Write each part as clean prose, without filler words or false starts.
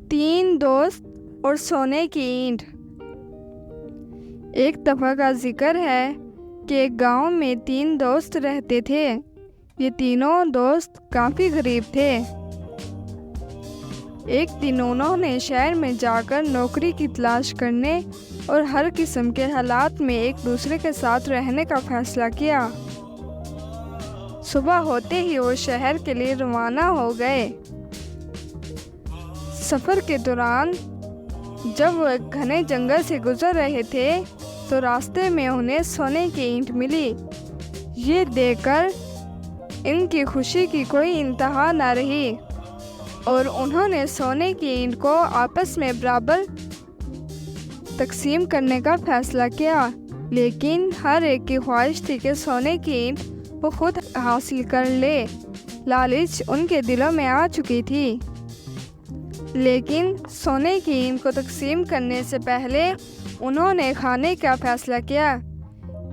تین دوست اور سونے کی اینٹ۔ ایک دفعہ کا ذکر ہے کہ ایک گاؤں میں تین دوست رہتے تھے۔ یہ تینوں دوست کافی غریب تھے۔ ایک دن انہوں نے شہر میں جا کر نوکری کی تلاش کرنے اور ہر قسم کے حالات میں ایک دوسرے کے ساتھ رہنے کا فیصلہ کیا۔ صبح ہوتے ہی وہ شہر کے لیے روانہ ہو گئے۔ سفر کے دوران جب وہ ایک گھنے جنگل سے گزر رہے تھے تو راستے میں انہیں سونے کی اینٹ ملی۔ یہ دیکھ کر ان کی خوشی کی کوئی انتہا نہ رہی اور انہوں نے سونے کی اینٹ کو آپس میں برابر تقسیم کرنے کا فیصلہ کیا، لیکن ہر ایک کی خواہش تھی کہ سونے کی اینٹ وہ خود حاصل کر لے۔ لالچ ان کے دلوں میں آ چکی تھی، لیکن سونے کی اینٹ کو تقسیم کرنے سے پہلے انہوں نے کھانے کا فیصلہ کیا،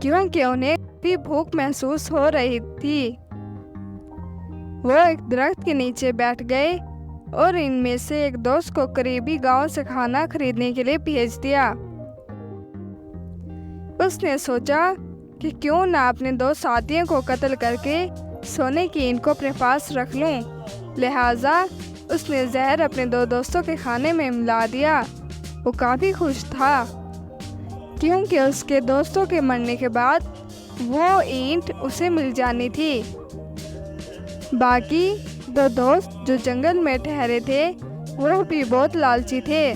کیونکہ انہیں کافی بھوک محسوس ہو رہی تھی۔ وہ ایک درخت کے نیچے بیٹھ گئے اور ان میں سے ایک دوست کو قریبی گاؤں سے کھانا خریدنے کے لیے بھیج دیا۔ اس نے سوچا کہ کیوں نہ اپنے دو ساتھیوں کو قتل کر کے سونے کی اینٹ کو اپنے پاس رکھ لوں۔ لہٰذا اس نے زہر اپنے دو دوستوں کے کھانے میں ملا دیا۔ وہ کافی خوش تھا کیونکہ اس کے دوستوں کے مرنے کے بعد وہ اینٹ اسے مل جانی تھی۔ باقی دو دوست جو جنگل میں ٹھہرے تھے وہ بھی بہت لالچی تھے۔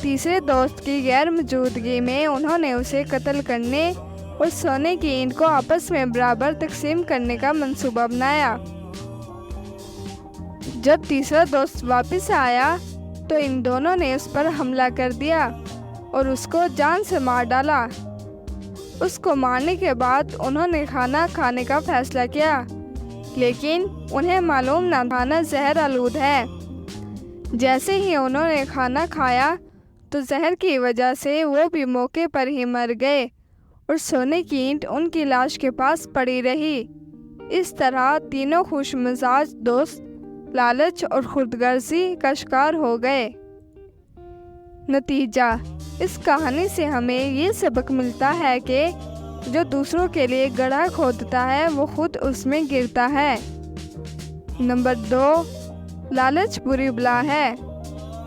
تیسرے دوست کی غیر موجودگی میں انہوں نے اسے قتل کرنے اور سونے کی اینٹ کو آپس میں برابر تقسیم کرنے کا منصوبہ بنایا۔ جب تیسرا دوست واپس آیا تو ان دونوں نے اس پر حملہ کر دیا اور اس کو جان سے مار ڈالا۔ اس کو مارنے کے بعد انہوں نے کھانا کھانے کا فیصلہ کیا، لیکن انہیں معلوم نہ تھا کہ زہر آلود ہے۔ جیسے ہی انہوں نے کھانا کھایا تو زہر کی وجہ سے وہ بھی موقع پر ہی مر گئے اور سونے کی اینٹ ان کی لاش کے پاس پڑی رہی۔ اس طرح تینوں خوش مزاج دوست لالچ اور خود غرضی کا شکار ہو گئے۔ نتیجہ: اس کہانی سے ہمیں یہ سبق ملتا ہے کہ جو دوسروں کے لیے گڑھا کھودتا ہے وہ خود اس میں گرتا ہے۔ نمبر 2، لالچ بری بلا ہے۔